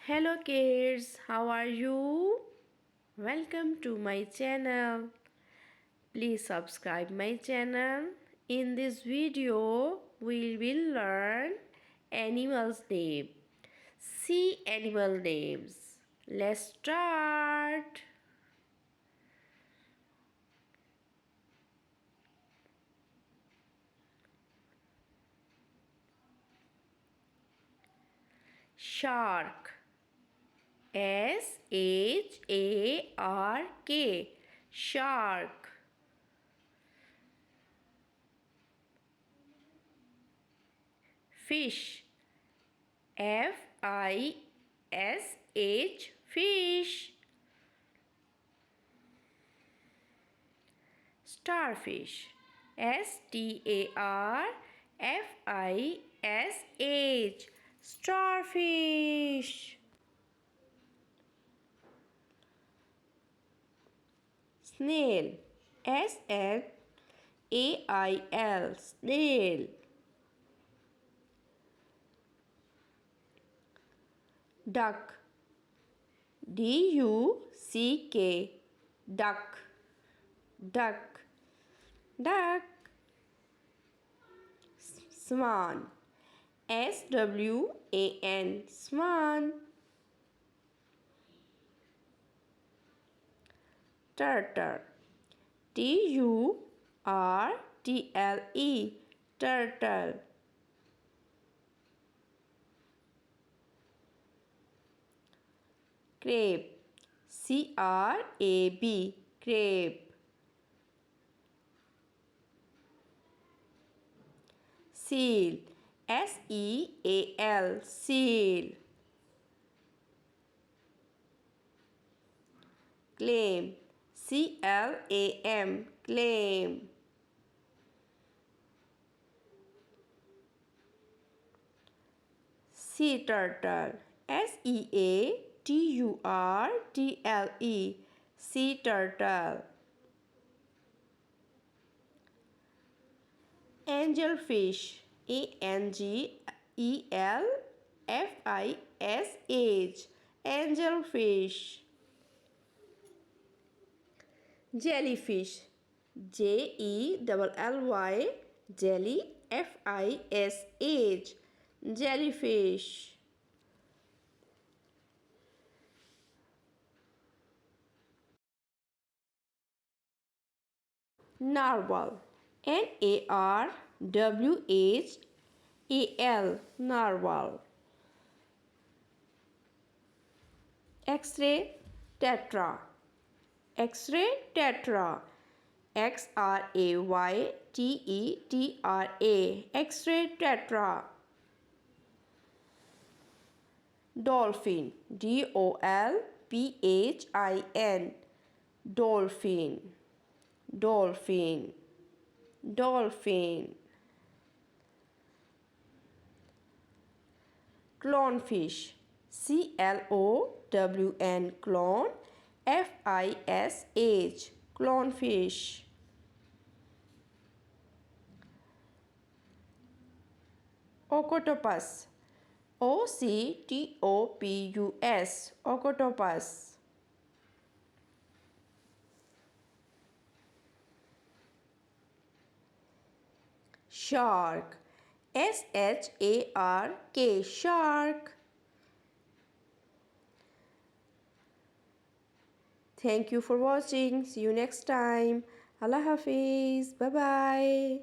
Hello kids, how are you? Welcome to my channel. Please subscribe my channel. In this video, we will learn animals name. See animal names. Let's start. Shark. Shark. Shark. Fish. Fish. Fish. Starfish. Starfish. Starfish. Snail. Snail. Snail. Duck. Duck. Duck. Duck. Duck. Swan. Swan. Swan. Turtle. Turtle. Turtle. Crab. Crab. Crab. Seal. Seal. Seal. Clam. Clam. Clam. Sea turtle. Seaturtle. Sea turtle. Angelfish. Angelfish. Angelfish. Jellyfish. Jelly. Jellyfish. Jellyfish. Narwhal. Narwhal. Narwhal. X-ray tetra. X-ray tetra. Xraytetra. X-ray tetra. Dolphin. Dolphin. Dolphin. Dolphin. Dolphin. Clownfish. Clown. Fish. Clownfish. Octopus. Octopus. Octopus. Shark. Shark. Shark. Thank you for watching. See you next time. Allah Hafiz. Bye bye.